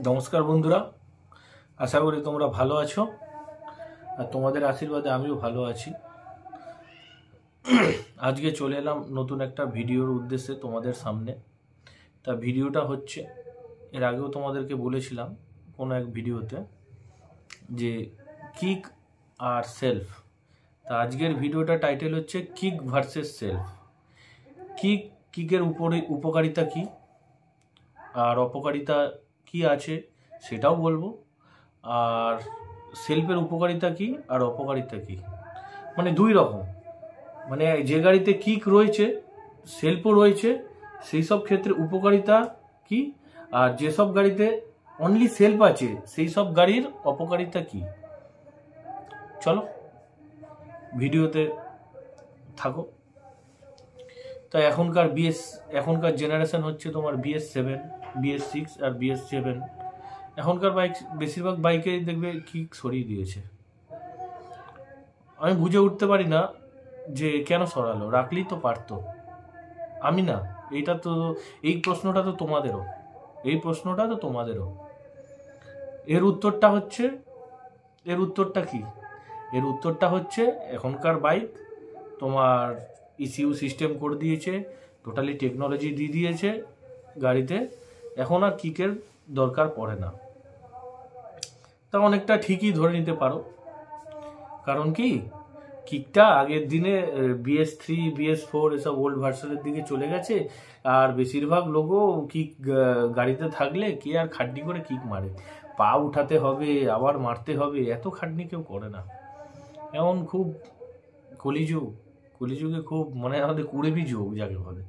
নমস্কার বন্ধুরা, আশা করি তোমরা ভালো আছো আর তোমাদের আশীর্বাদে আমিও ভালো আছি। আজকে চলে এলাম নতুন একটা ভিডিওর উদ্দেশ্যে তোমাদের সামনে। তা ভিডিওটা হচ্ছে, এর আগেও তোমাদেরকে বলেছিলাম কোনো এক ভিডিওতে যে কিক আর সেলফ। তা আজকের ভিডিওটা টাইটেল হচ্ছে কিক ভার্সেস সেলফ। কিকের উপকারিতা কি আর অপকারিতা কি আছে সেটাও বলবো, আর সেলফের উপকারিতা কি আর অপকারিতা কি, মানে দুই রকম। মানে যে গাড়িতে কিক রয়েছে সেলফও রয়েছে, সেই সব ক্ষেত্রে উপকারিতা কি, আর যেসব গাড়িতে অনলি সেলফ আছে সেই সব গাড়ির অপকারিতা কি। চলো ভিডিওতে থাকো। তাই এখনকার জেনারেশন হচ্ছে তোমার BS7, BS6 আর BS7। এখনকার বাইক, বেশিরভাগ বাইকে দেখবে কিক সরিয়ে দিয়েছে। আমি বুঝে উঠতে পারি না যে কেন সরালো, রাখলেই তো পারতো। আমি না, এই প্রশ্নটা তো তোমাদেরও। এর উত্তরটা কি? এর উত্তরটা হচ্ছে এখনকার বাইক তোমার ECU সিস্টেম করে দিয়েছে, টোটালি টেকনোলজি দিয়ে দিয়েছে গাড়িতে, এখন আর কিকের দরকার পড়ে না। তা অনেকটা ঠিকই ধরে নিতে পারো। কারণ কি, কিকটা আগের দিনে BS3, BS4 এসব ওল্ড ভার্সনের দিকে চলে গেছে, আর বেশিরভাগ লোকও কিক গাড়িতে থাকলে কে আর খাটনি করে কিক মারে। পা উঠাতে হবে, আবার মারতে হবে, এত খাটনি কেউ করে না। এমন খুব কলিযুগে খুব, মানে আমাদের কুড়েমি যুগ যাকে বলে,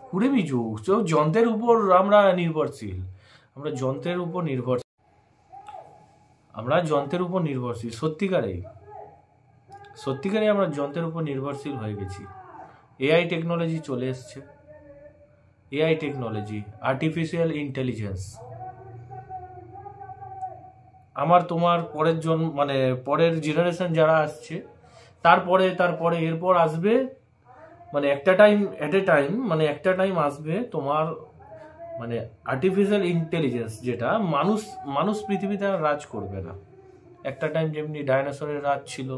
কুড়েমি যুগ। যন্ত্রের উপর আমরা নির্ভরশীল, আমরা যন্ত্রের উপর নির্ভরশীল সত্যিকারে আমরা যন্ত্রের উপর নির্ভরশীল হয়ে গেছি। AI টেকনোলজি চলে এসছে, AI টেকনোলজি, আর্টিফিশিয়াল ইন্টেলিজেন্স। আমার তোমার পরের জেনারেশন যারা আসছে, তারপরে এরপর আসবে, মানে একটা টাইম আসবে তোমার, মানে আর্টিফিশিয়াল ইন্টেলিজেন্স, যেটা মানুষ পৃথিবীতে আর রাজ করবে না। একটা টাইম যেমনি ডাইনোসরের রাজ ছিল,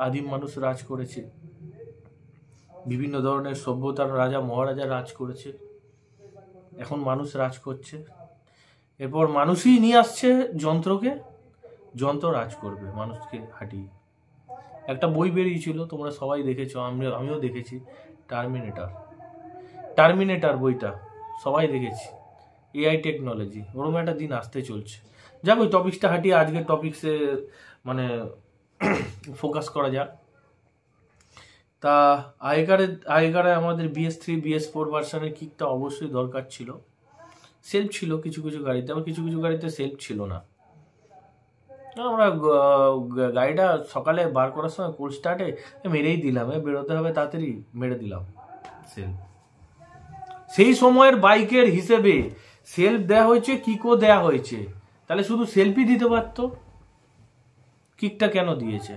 আদিম মানুষ রাজ করেছে, বিভিন্ন ধরনের সভ্যতার রাজা মহারাজা রাজ করেছে, এখন মানুষ রাজ করছে। এরপর মানুষই নিয়ে আসছে যন্ত্র রাজ করবে মানুষকে হাঁটিয়ে। একটা বই বেরিয়েছিল, তোমরা সবাই দেখেছো, আমিও দেখেছি, টার্মিনেটর বইটা সবাই দেখেছি। AI টেকনোলজি, ওরকম একটা দিন আসতে চলছে। যাক, ওই টপিকসটা হাঁটিয়ে আজকের টপিকসে মানে ফোকাস করা যাক। তা আগেকারে আমাদের BS3, BS4 ভার্সনের কিকটা অবশ্যই দরকার ছিল। সেলফ ছিল কিছু গাড়িতে, আবার কিছু গাড়িতে সেলফ ছিল না। আমরা গাড়িটা সকালে বার করার সময় কোল্ড স্টার্টে মেরেই দিলাম, বেরোতে হবে তাড়াতাড়ি, মেরে দিলাম সেলফ। সেই সময়ের বাইকের হিসেবে সেলফ দেয়া হয়েছে, কিকও দেয়া হয়েছে, তাহলে শুধু সেলফই দিতে পারতো, কিকটা কেন দিয়েছে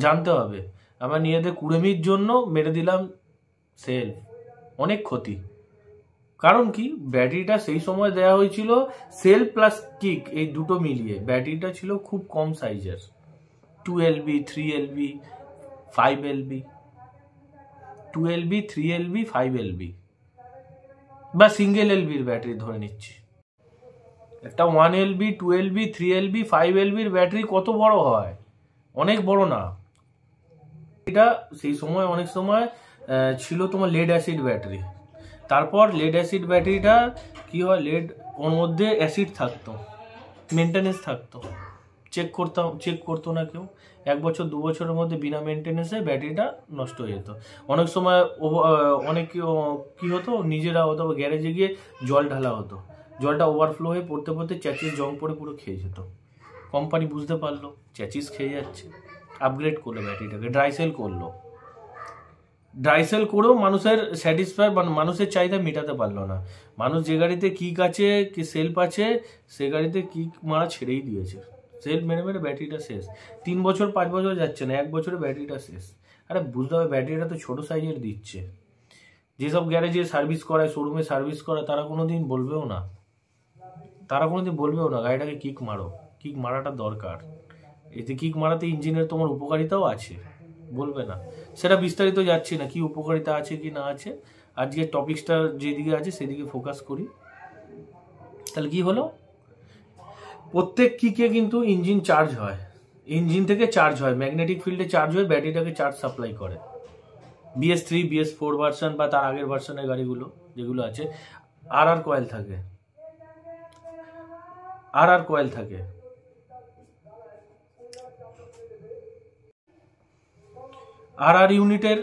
জানতে হবে। আমরা নিজেদের কুড়েমির জন্য মেরে দিলাম সেলফ, অনেক ক্ষতি। কারণ কি, ব্যাটারিটা সেই সময় দেয়া হয়েছিল সেলফ প্লাস কিক এই দুটো মিলিয়ে, ব্যাটারিটা ছিল খুব কম সাইজের, 2LB, 3LB, 5LB, 2LB, 3LB, 5LB বা সিঙ্গেল LBর ব্যাটারি ধরে নিচ্ছি। একটা 1LB, 2LB, 3LB, 5LBর ব্যাটারি কত বড় হয়? অনেক বড় না। এটা সেই সময় অনেক সময় ছিল তোমার lead acid ব্যাটারি। তারপর lead acid ব্যাটারিটা কি হয়, ওর মধ্যে অ্যাসিড থাকতো, মেনটেনেন্স থাকতো, চেক করতো না কেউ। 1 বছর 2 বছরের মধ্যে বিনা মেনটেনেন্সে ব্যাটারিটা নষ্ট হয়ে যেত। অনেক সময় অনেক কি হতো, নিজেরা হতো গ্যারেজে গিয়ে জল ঢালা হতো, জলটা ওভারফ্লো হয়ে পড়তে চ্যাচিস জং পড়ে পুরো খেয়ে যেত। কোম্পানি বুঝতে পারলো চ্যাচিস খেয়ে যাচ্ছে, আপগ্রেড করলো ব্যাটারিটাকে, ড্রাই সেল করেও মানুষের মানুষের চাহিদা মেটাতে পারলো না। মানুষ যে গাড়িতে কিক আছে, কি সেলফ আছে, সে গাড়িতে কিক মারা ছেড়েই দিয়েছে। সেলফ মেরে ব্যাটারিটা শেষ। 3 বছর 5 বছর যাচ্ছে না, 1 বছরে ব্যাটারিটা শেষ। আরে বুঝতে হবে, ব্যাটারিটা তো ছোট সাইজের দিচ্ছে। যেসব গ্যারেজে সার্ভিস করায়, শোরুমে সার্ভিস করায়, তারা কোনোদিন বলবেও না তারা কোনোদিন বলবেও না গাড়িটাকে কিক মারো, কিক মারাটা দরকার, এতে কিক মারাতে ইঞ্জিনের তোমার উপকারিতাও আছে, বলবে না। সেটা বিস্তারিত যাচ্ছি না, কি উপকারিতা আছে কি না আছে, আজকে টপিকসটা যেদিকে আছে সেদিকে ফোকাস করি। তাহলে কি হলো, প্রত্যেক কিকে কিন্তু ইঞ্জিন চার্জ হয়, ইঞ্জিন থেকে চার্জ হয়, ম্যাগনেটিক ফিল্ডে চার্জ হয়ে ব্যাটারিটাকে চার্জ সাপ্লাই করে। BS3 BS4 ভার্সন বা তার আগের ভার্সনের গাড়িগুলো যেগুলো আছে আর কয়েল থাকে, আর কয়েল থাকে। আর ইউনিটের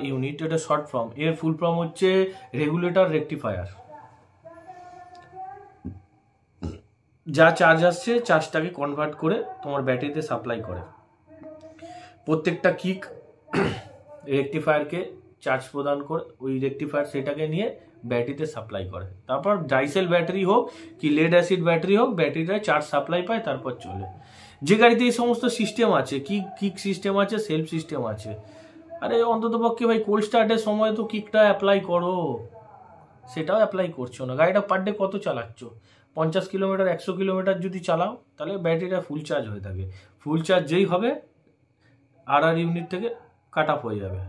ইউনিট, এটা শর্ট ফর্ম, এর ফুল ফর্ম হচ্ছে রেগুলেটর রেকটিফায়ার। যা চার্জ আসছে চার্জটাকে কনভার্ট করে তোমার ব্যাটারিতে সাপ্লাই করে। প্রত্যেকটা কিক রেকটিফায়ারকে চার্জ প্রদান করে, ওই রেকটিফায়ার সেটাকে নিয়ে ব্যাটারিতে সাপ্লাই করে। তারপর ডাইসেল ব্যাটারি হোক কি লেড অ্যাসিড ব্যাটারি হোক, ব্যাটারিটা চার্জ সাপ্লাই পায়, তারপর চলে। যে গাড়িতে এই সমস্ত সিস্টেম আছে, কিক সিস্টেম আছে, সেলফ সিস্টেম আছে, আরে অন্তত পক্ষে ভাই কোল্ড স্টার্টের সময় তো কিকটা অ্যাপ্লাই করো, সেটাও অ্যাপ্লাই করছো না। গাড়িটা পার ডে কত চালাচ্ছ, 50 কিলোমিটার 100 কিলোমিটার যদি চালাও তাহলে ব্যাটারিটা ফুল চার্জ হয়ে থাকে। ফুল চার্জ যেই হবে আর ইউনিট থেকে কাট অফ হয়ে যাবে,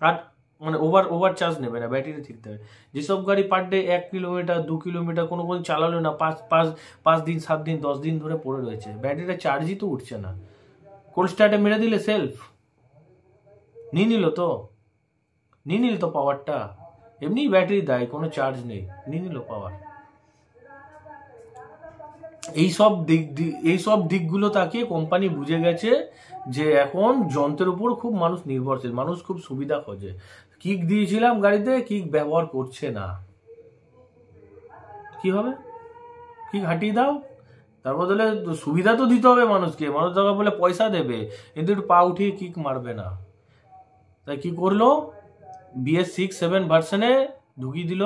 আর মানে ওভার চার্জ নেবে না, ব্যাটারি ঠিক থাকবে। যেসব গাড়ি পার ডে 1 কিলোমিটার 2 কিলোমিটার কোনো চালালো না, 5 দিন 7 দিন 10 দিন ধরে পড়ে রয়েছে, ব্যাটারিটা চার্জই তো উঠছে না। কোল্ড স্টার্টে মেরে দিলে সেলফ নিয়ে নিল তো পাওয়ারটা, এমনি ব্যাটারি দেয়, কোনো চার্জ নেই, নিয়ে নিল পাওয়ার। এইসব দিকগুলো তাকিয়ে কোম্পানি বুঝে গেছে যে এখন যন্ত্রের উপর খুব মানুষ নির্ভরশীল, মানুষ খুব সুবিধা খোঁজে। কিক দিয়েছিলাম গাড়িতে, কিক ব্যবহার করছে না, কি হবে, কিক হাঁটিয়ে দাও, তার বদলে সুবিধা তো দিতে হবে মানুষকে, মানুষ দরকার বলে পয়সা দেবে, কিন্তু একটু পা উঠিয়ে কিক মারবে না। তাই কি করলো, BS6-7 ভার্সনে ঢুকিয়ে দিল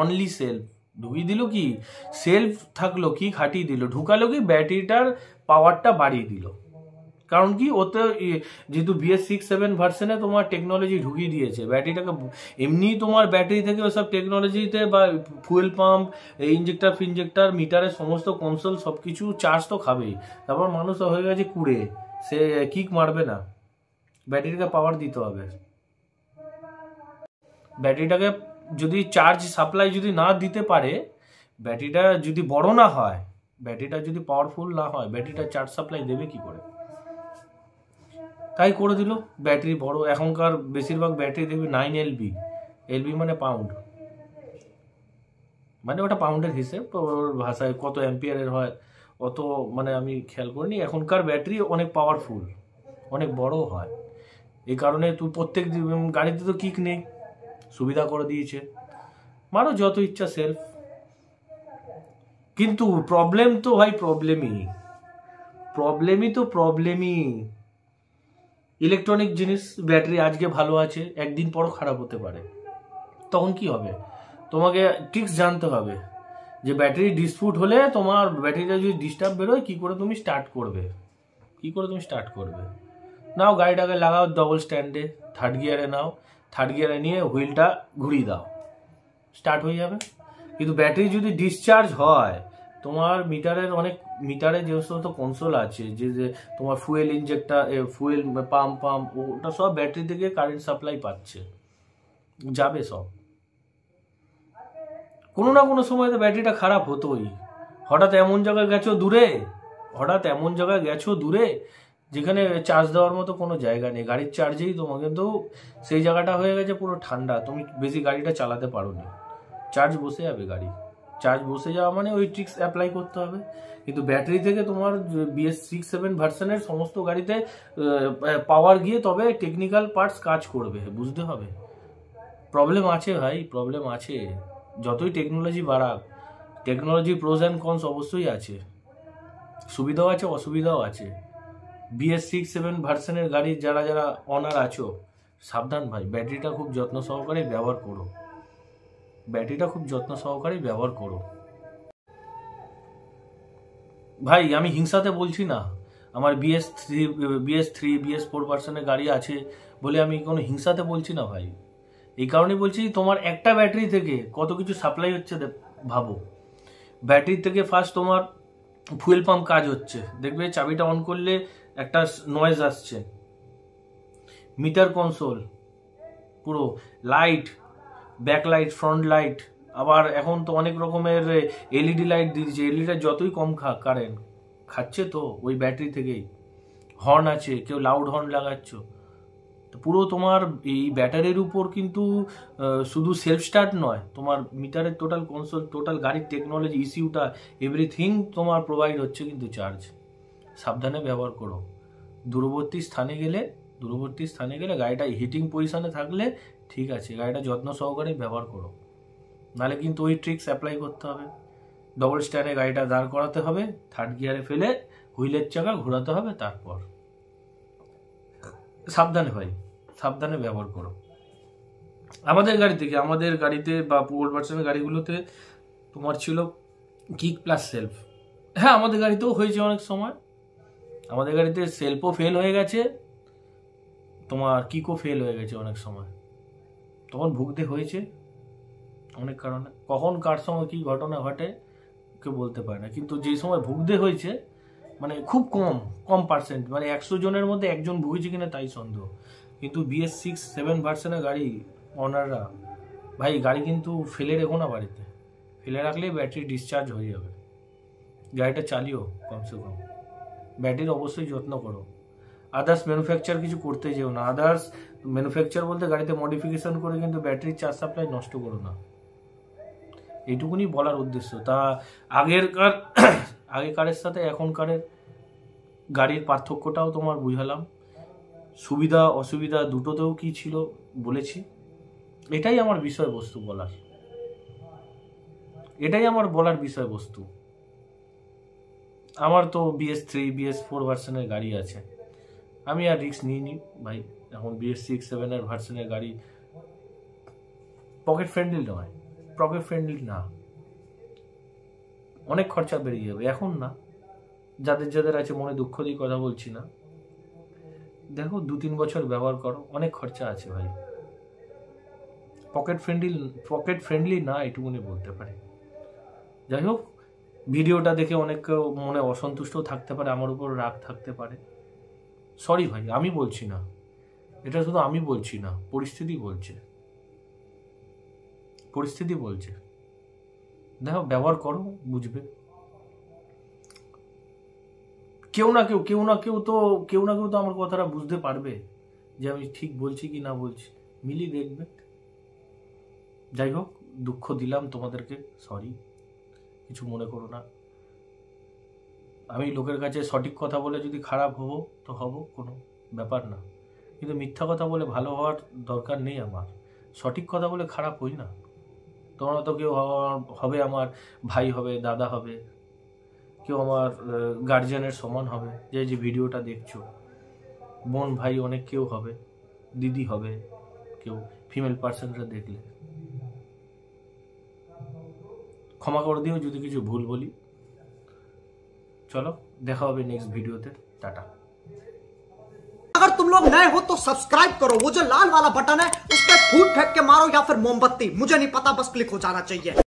অনলি সেলফ, ঢুকিয়ে দিল কি সেলফ থাকলো, কি খাটিয়ে দিল, ঢুকালো কি ব্যাটারিটার পাওয়ারটা বাড়িয়ে দিল। কারণ কি, ওতে যেহেতু BS6-7 ভার্সনে তোমার টেকনোলজি ঢুকিয়ে দিয়েছে, ব্যাটারিটাকে এমনি তোমার ব্যাটারি থেকে ওসব টেকনোলজিতে বা ফুয়েল পাম্প ইঞ্জেক্টর মিটারের সমস্ত কনসোল সবকিছু চার্জ তো খাবেই। তারপর মানুষ হয়ে গেছে কুড়ে, সে কিক মারবে না, ব্যাটারিকে পাওয়ার দিতে হবে। ব্যাটারিটাকে যদি চার্জ সাপ্লাই যদি না দিতে পারে, ব্যাটারিটা যদি বড় না হয়, ব্যাটারিটা যদি পাওয়ারফুল না হয়, ব্যাটারিটা চার্জ সাপ্লাই দেবে কি করে? তাই করে দিল ব্যাটারি বড়। এখনকার বেশিরভাগ ব্যাটারি দেখবি 9 LB মানে পাউন্ড, মানে ওটা পাউন্ডের হিসেব, তো ওর ভাষায় কত অ্যাম্পিয়ারের হয় অত মানে আমি খেয়াল করিনি। এখনকার ব্যাটারি অনেক পাওয়ারফুল, অনেক বড় হয়, এই কারণে তুই প্রত্যেক গাড়িতে তো কিক নেই, সুবিধা করে দিয়েছে, মারো যত ইচ্ছা সেলফ। কিন্তু প্রবলেম তো ভাই প্রবলেমই ইলেকট্রনিক জিনিস, ব্যাটারি আজকে ভালো আছে, একদিন পরও খারাপ হতে পারে, তখন কি হবে? তোমাকে ট্রিক্স জানতে হবে যে ব্যাটারি ডিসপুট হলে তোমার ব্যাটারিটা যদি ডিস্টার্ব বেরোয় কি করে তুমি স্টার্ট করবে। নাও গাড়িটাকে লাগাও ডবল স্ট্যান্ডে, থার্ড গিয়ারে নাও, থার্ড গিয়ারে নিয়ে হুইলটা ঘুরিয়ে দাও, স্টার্ট হয়ে যাবে। কিন্তু ব্যাটারি যদি ডিসচার্জ হয়, তোমার মিটারে যে সমস্ত কনসোল আছে, যে তোমার ফুয়েল ইঞ্জেক্টর, ফুয়েল পাম্প ওটা সব ব্যাটারি থেকে কারেন্ট সাপ্লাই পাচ্ছে, যাবে সব। কোনো না কোনো সময় তো ব্যাটারিটা খারাপ হতোই। হঠাৎ এমন জায়গায় গেছো দূরে যেখানে চার্জ দেওয়ার মতো কোনো জায়গা নেই, গাড়ির চার্জেই তোমার কিন্তু সেই জায়গাটা হয়ে গেছে পুরো ঠান্ডা, তুমি বেশি গাড়িটা চালাতে পারো না, চার্জ বসে যাবে। চার্জ বসে যাওয়া মানে ওই ট্রিক্স অ্যাপ্লাই করতে হবে। কিন্তু ব্যাটারি থেকে তোমার BS6-7 ভার্সনের সমস্ত গাড়িতে পাওয়ার গিয়ে তবে টেকনিক্যাল পার্টস কাজ করবে, বুঝতে হবে। প্রবলেম আছে ভাই, প্রবলেম আছে, যতই টেকনোলজি বাড়াক, টেকনোলজি প্রোজ অ্যান্ড কনস অবশ্যই আছে, সুবিধাও আছে অসুবিধাও আছে। BS6-7 ভার্সনের গাড়ির যারা অনার আছো, সাবধান ভাই, ব্যাটারিটা খুব যত্ন সহকারে ব্যবহার করো। ভাই আমি হিংসাতে বলছি না, আমার BS3 BS4 ভার্সনের গাড়ি আছে বলে আমি কোনো হিংসাতে বলছি না ভাই, এই কারণে বলছি তোমার একটা ব্যাটারি থেকে কত কিছু সাপ্লাই হচ্ছে ভাবো। ব্যাটারি থেকে ফার্স্ট তোমার ফুয়েল পাম্প কাজ হচ্ছে, দেখবে চাবিটা অন করলে একটা নয়েজ আসছে, মিটার কনসোল, পুরো light, back light, front light, আবার এখন তো অনেক রকমের এলইডি লাইট দিয়েছে। এলইডি যতই কম কারেন্ট খাচ্ছে তো ওই ব্যাটারি থেকেই। হর্ন আছে, কেউ লাউড হর্ন লাগাচ্ছ, তো পুরো তোমার এই ব্যাটারির উপর কিন্তু শুধু সেলফ স্টার্ট নয়, তোমার মিটারের টোটাল কনসোল, টোটাল গাড়ির টেকনোলজি, ইস্যুটা, এভরিথিং তোমার প্রোভাইড হচ্ছে কিন্তু চার্জ। সাবধানে ব্যবহার করো। দূরবর্তী স্থানে গেলে গাড়িটা হিটিং পজিশনে থাকলে ঠিক আছে, গাড়িটা যত্ন সহকারে ব্যবহার করো, নাহলে কিন্তু ওই ট্রিক্স অ্যাপ্লাই করতে হবে। ডবল স্ট্যান্ডে গাড়িটা দাঁড় করাতে হবে, থার্ড গিয়ারে ফেলে হুইলের চাকা ঘোরাতে হবে, তারপর সাবধানে ভাই, সাবধানে ব্যবহার করো। আমাদের গাড়িতে বা ওল্ড ভার্সনের গাড়িগুলোতে তোমার ছিল কিক প্লাস সেলফ। হ্যাঁ, আমাদের গাড়িতেও হয়েছে অনেক সময়, আমাদের গাড়িতে সেলফও ফেল হয়ে গেছে, তোমার কিকও ফেল হয়ে গেছে অনেক সময়, তখন ভুগতে হয়েছে অনেক কারণে। কখন কার সময় কি ঘটনা ঘটে কেউ বলতে পারে না, কিন্তু যে সময় ভুগতে হয়েছে মানে খুব কম পার্সেন্ট, মানে 100 জনের মধ্যে একজন ভুগেছে কিনা তাই সন্দেহ। কিন্তু BS6-7 ভার্সনের গাড়ি অনাররা ভাই, গাড়ি কিন্তু ফেলে রেখো না বাড়িতে, ফেলে রাখলে ব্যাটারি ডিসচার্জ হয়ে যাবে। গাড়িটা চালিও কমসে কম, ব্যাটারির অবশ্যই যত্ন করো। আদার্স ম্যানুফ্যাকচার কিছু করতে যেও না। আদার্স ম্যানুফ্যাকচার বলতে গাড়িতে মডিফিকেশন করে কিন্তু ব্যাটারির চার্জ সাপ্লাই নষ্ট করো না, এইটুকুনি বলার উদ্দেশ্য। তা আগেকারের সাথে এখনকারের গাড়ির পার্থক্যটাও তোমার বুঝালাম, সুবিধা অসুবিধা দুটোতেও কি ছিল বলেছি। এটাই আমার বিষয়বস্তু বলার, বিষয়বস্তু। আমার তো BS3 BS4 ভার্সনের গাড়ি আছে, আমি আর রিস্ক নিইনি ভাই। এখন BS6-7 ভার্সনের গাড়ি পকেট ফ্রেন্ডলি না, অনেক খরচা বেরিয়ে যাবে। এখন না, যাদের আছে মনে দুঃখ দিয়ে কথা বলছি না, দেখো 2-3 বছর ব্যবহার করো, অনেক খরচা আছে ভাই। পকেট ফ্রেন্ডলি না, এটুকুনি বলতে পারি। যাই হোক, ভিডিওটা দেখে অনেক মনে অসন্তুষ্ট থাকতে পারে, আমার উপর রাগ থাকতে পারে, সরি ভাই। আমি বলছি না, এটা শুধু আমি বলছি না, পরিস্থিতি বলছে। দেখো, ব্যবহার করো, বুঝবে। কেউ না কেউ তো আমার কথাটা বুঝতে পারবে যে আমি ঠিক বলছি কি না বলছি, মিলি দেখবে। যাই হোক, দুঃখ দিলাম তোমাদেরকে, সরি, কিছু মনে করো না। আমি লোকের কাছে সঠিক কথা বলে যদি খারাপ হবো তো হব, কোনো ব্যাপার না, কিন্তু মিথ্যা কথা বলে ভালো হওয়ার দরকার নেই আমার। সঠিক কথা বলে খারাপ হই না। তোমরা তো কেউ হবে আমার ভাই হবে, দাদা হবে, কেউ আমার গার্জিয়ানের সমান হবে, যে ভিডিওটা দেখছো, বোন ভাই অনেক কেউ হবে, দিদি হবে, কেউ ফিমেল পার্সনরা দেখলে ক্ষমা করে দিও যদি কিছু ভুল বলি। चलो देखा होगा नेक्स्ट वीडियो ते, टाटा। अगर तुम लोग नए हो तो सब्सक्राइब करो, वो जो लाल वाला बटन है उस पर फूट फेंक के मारो या फिर मोमबत्ती, मुझे नहीं पता, बस क्लिक हो जाना चाहिए।